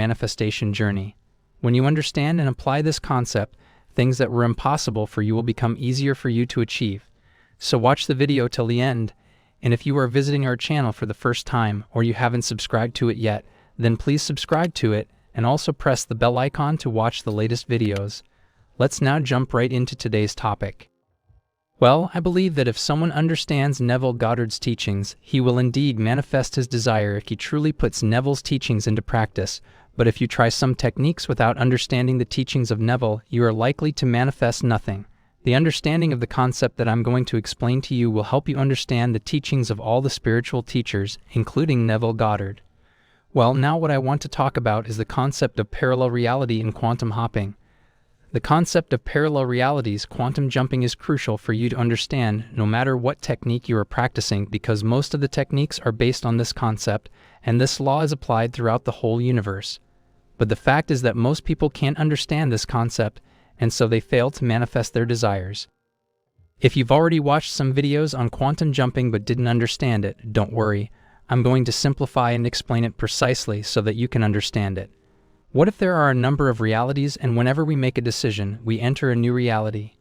manifestation journey. When you understand and apply this concept, things that were impossible for you will become easier for you to achieve. So watch the video till the end, and if you are visiting our channel for the first time or you haven't subscribed to it yet, then please subscribe to it and also press the bell icon to watch the latest videos. Let's now jump right into today's topic. Well, I believe that if someone understands Neville Goddard's teachings, he will indeed manifest his desire if he truly puts Neville's teachings into practice. But if you try some techniques without understanding the teachings of Neville, you are likely to manifest nothing. The understanding of the concept that I'm going to explain to you will help you understand the teachings of all the spiritual teachers, including Neville Goddard. Well, now what I want to talk about is the concept of parallel reality and quantum hopping. The concept of parallel realities, quantum jumping, is crucial for you to understand no matter what technique you are practicing, because most of the techniques are based on this concept, and this law is applied throughout the whole universe. But the fact is that most people can't understand this concept, and so they fail to manifest their desires. If you've already watched some videos on quantum jumping but didn't understand it, don't worry. I'm going to simplify and explain it precisely so that you can understand it. What if there are a number of realities, and whenever we make a decision, we enter a new reality?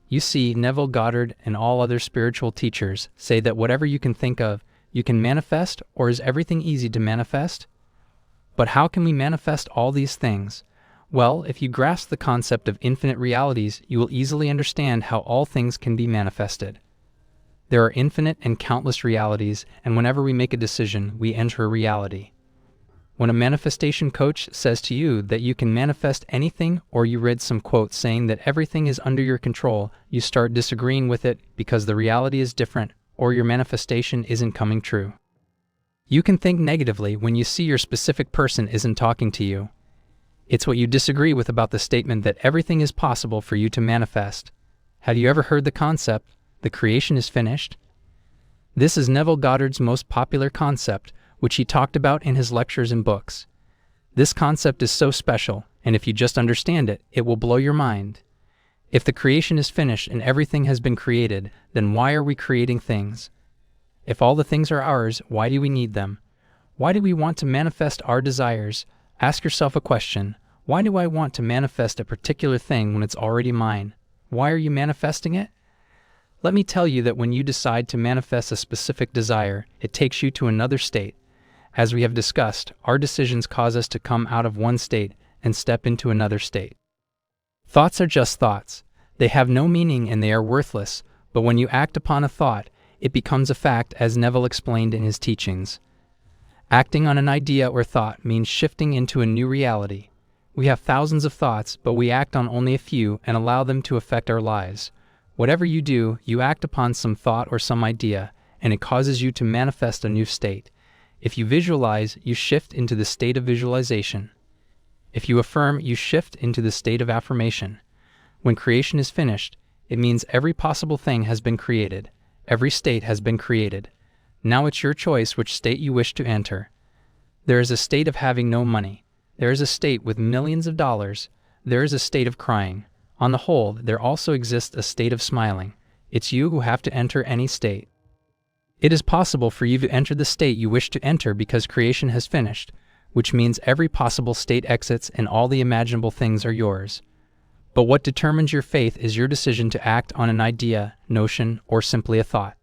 You see, Neville Goddard and all other spiritual teachers say that whatever you can think of, you can manifest, or is everything easy to manifest? But how can we manifest all these things? Well, if you grasp the concept of infinite realities, you will easily understand how all things can be manifested. There are infinite and countless realities, and whenever we make a decision, we enter a reality. When a manifestation coach says to you that you can manifest anything, or you read some quote saying that everything is under your control, you start disagreeing with it because the reality is different, or your manifestation isn't coming true. You can think negatively when you see your specific person isn't talking to you. It's what you disagree with about the statement that everything is possible for you to manifest. Have you ever heard the concept, the creation is finished? This is Neville Goddard's most popular concept, which he talked about in his lectures and books. This concept is so special, and if you just understand it, it will blow your mind. If the creation is finished and everything has been created, then why are we creating things? If all the things are ours, why do we need them? Why do we want to manifest our desires? Ask yourself a question. Why do I want to manifest a particular thing when it's already mine? Why are you manifesting it? Let me tell you that when you decide to manifest a specific desire, it takes you to another state. As we have discussed, our decisions cause us to come out of one state and step into another state. Thoughts are just thoughts. They have no meaning and they are worthless, but when you act upon a thought, it becomes a fact, as Neville explained in his teachings. Acting on an idea or thought means shifting into a new reality. We have thousands of thoughts, but we act on only a few and allow them to affect our lives. Whatever you do, you act upon some thought or some idea, and it causes you to manifest a new state. If you visualize, you shift into the state of visualization. If you affirm, you shift into the state of affirmation. When creation is finished, it means every possible thing has been created. Every state has been created. Now it's your choice which state you wish to enter. There is a state of having no money. There is a state with millions of dollars. There is a state of crying. On the whole, there also exists a state of smiling. It's you who have to enter any state. It is possible for you to enter the state you wish to enter because creation has finished, which means every possible state exits and all the imaginable things are yours. But what determines your faith is your decision to act on an idea, notion, or simply a thought.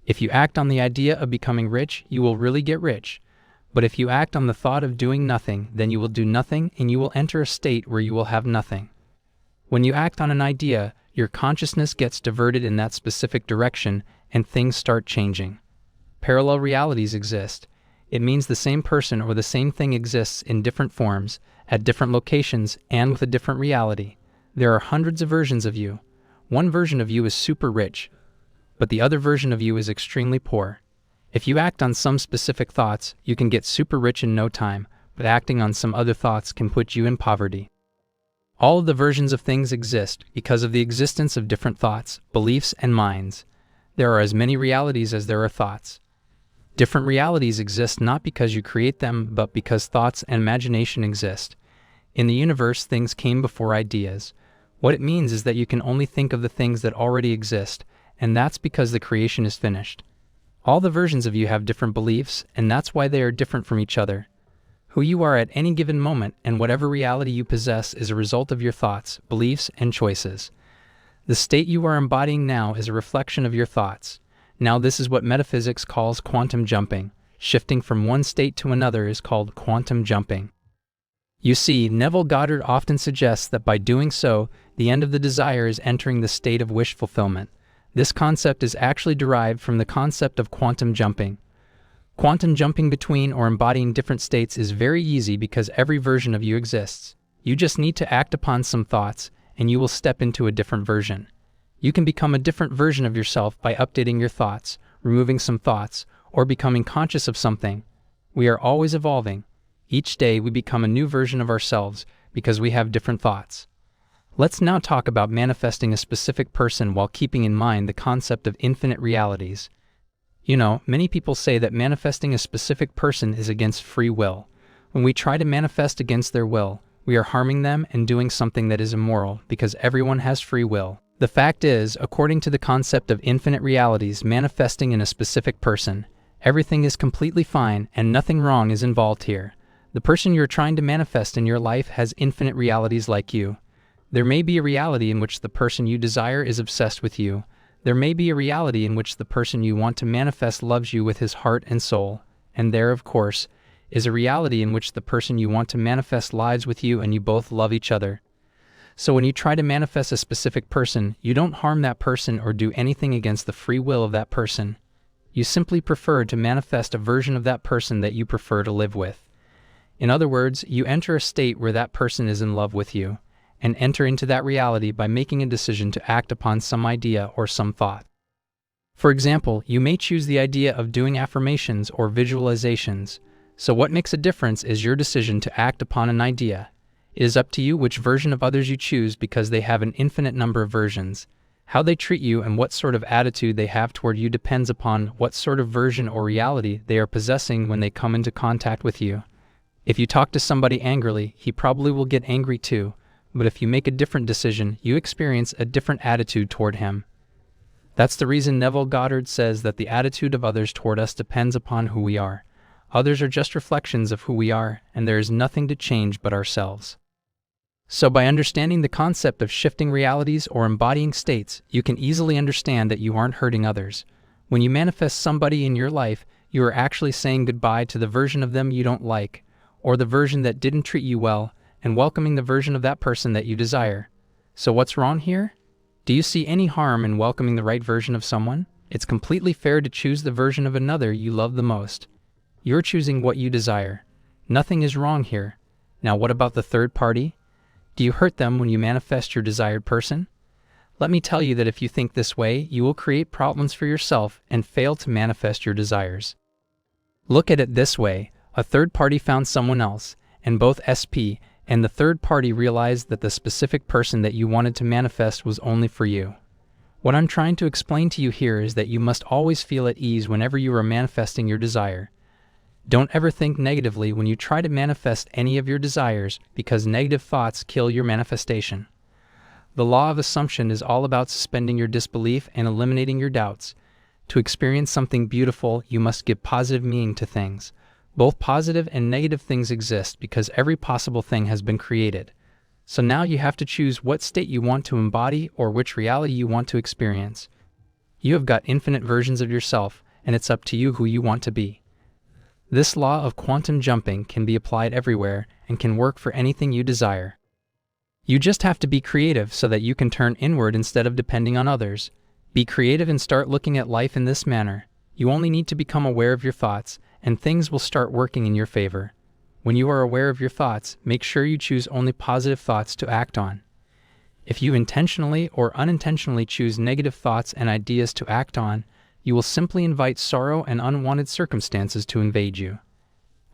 If you act on the idea of becoming rich, you will really get rich. But if you act on the thought of doing nothing, then you will do nothing and you will enter a state where you will have nothing. When you act on an idea, your consciousness gets diverted in that specific direction and things start changing. Parallel realities exist. It means the same person or the same thing exists in different forms, at different locations, and with a different reality. There are hundreds of versions of you. One version of you is super rich, but the other version of you is extremely poor. If you act on some specific thoughts, you can get super rich in no time, but acting on some other thoughts can put you in poverty. All of the versions of things exist because of the existence of different thoughts, beliefs, and minds. There are as many realities as there are thoughts. Different realities exist not because you create them, but because thoughts and imagination exist. In the universe, things came before ideas. What it means is that you can only think of the things that already exist, and that's because the creation is finished. All the versions of you have different beliefs, and that's why they are different from each other. Who you are at any given moment and whatever reality you possess is a result of your thoughts, beliefs, and choices. The state you are embodying now is a reflection of your thoughts. Now, this is what metaphysics calls quantum jumping. Shifting from one state to another is called quantum jumping. You see, Neville Goddard often suggests that by doing so, the end of the desire is entering the state of wish fulfillment. This concept is actually derived from the concept of quantum jumping. Quantum jumping between or embodying different states is very easy because every version of you exists. You just need to act upon some thoughts, and you will step into a different version. You can become a different version of yourself by updating your thoughts, removing some thoughts, or becoming conscious of something. We are always evolving. Each day we become a new version of ourselves because we have different thoughts. Let's now talk about manifesting a specific person while keeping in mind the concept of infinite realities. You know, many people say that manifesting a specific person is against free will. When we try to manifest against their will, we are harming them and doing something that is immoral because everyone has free will. The fact is, according to the concept of infinite realities manifesting in a specific person, everything is completely fine and nothing wrong is involved here. The person you're trying to manifest in your life has infinite realities like you. There may be a reality in which the person you desire is obsessed with you. There may be a reality in which the person you want to manifest loves you with his heart and soul. And there, of course, is a reality in which the person you want to manifest lives with you and you both love each other. So when you try to manifest a specific person, you don't harm that person or do anything against the free will of that person. You simply prefer to manifest a version of that person that you prefer to live with. In other words, you enter a state where that person is in love with you, and enter into that reality by making a decision to act upon some idea or some thought. For example, you may choose the idea of doing affirmations or visualizations. So what makes a difference is your decision to act upon an idea. It is up to you which version of others you choose because they have an infinite number of versions. How they treat you and what sort of attitude they have toward you depends upon what sort of version or reality they are possessing when they come into contact with you. If you talk to somebody angrily, he probably will get angry too. But if you make a different decision, you experience a different attitude toward him. That's the reason Neville Goddard says that the attitude of others toward us depends upon who we are. Others are just reflections of who we are, and there is nothing to change but ourselves. So by understanding the concept of shifting realities or embodying states, you can easily understand that you aren't hurting others. When you manifest somebody in your life, you are actually saying goodbye to the version of them you don't like, or the version that didn't treat you well, and welcoming the version of that person that you desire. So what's wrong here? Do you see any harm in welcoming the right version of someone? It's completely fair to choose the version of another you love the most. You're choosing what you desire. Nothing is wrong here. Now what about the third party? Do you hurt them when you manifest your desired person? Let me tell you that if you think this way, you will create problems for yourself and fail to manifest your desires. Look at it this way. A third party found someone else, and both SP and the third party realized that the specific person that you wanted to manifest was only for you. What I'm trying to explain to you here is that you must always feel at ease whenever you are manifesting your desire. Don't ever think negatively when you try to manifest any of your desires because negative thoughts kill your manifestation. The law of assumption is all about suspending your disbelief and eliminating your doubts. To experience something beautiful, you must give positive meaning to things. Both positive and negative things exist because every possible thing has been created. So now you have to choose what state you want to embody or which reality you want to experience. You have got infinite versions of yourself, and it's up to you who you want to be. This law of quantum jumping can be applied everywhere and can work for anything you desire. You just have to be creative so that you can turn inward instead of depending on others. Be creative and start looking at life in this manner. You only need to become aware of your thoughts, and things will start working in your favor. When you are aware of your thoughts, make sure you choose only positive thoughts to act on. If you intentionally or unintentionally choose negative thoughts and ideas to act on, you will simply invite sorrow and unwanted circumstances to invade you.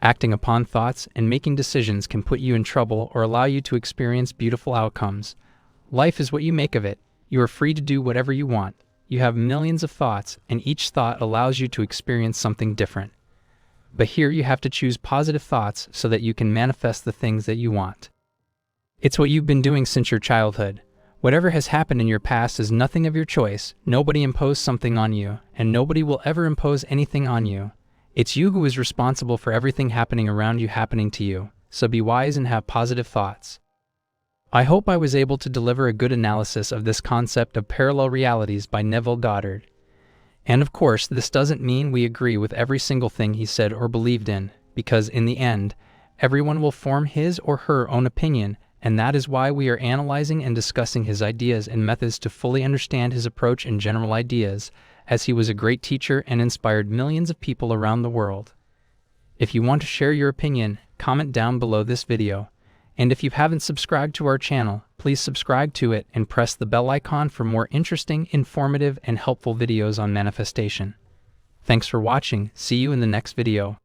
Acting upon thoughts and making decisions can put you in trouble or allow you to experience beautiful outcomes. Life is what you make of it. You are free to do whatever you want. You have millions of thoughts, and each thought allows you to experience something different. But here you have to choose positive thoughts so that you can manifest the things that you want. It's what you've been doing since your childhood. Whatever has happened in your past is nothing of your choice. Nobody imposed something on you, and nobody will ever impose anything on you. It's you who is responsible for everything happening around you happening to you, so be wise and have positive thoughts. I hope I was able to deliver a good analysis of this concept of parallel realities by Neville Goddard. And of course, this doesn't mean we agree with every single thing he said or believed in, because in the end, everyone will form his or her own opinion, and that is why we are analyzing and discussing his ideas and methods to fully understand his approach and general ideas, as he was a great teacher and inspired millions of people around the world. If you want to share your opinion, comment down below this video. And if you haven't subscribed to our channel, please subscribe to it and press the bell icon for more interesting, informative, and helpful videos on manifestation. Thanks for watching. See you in the next video.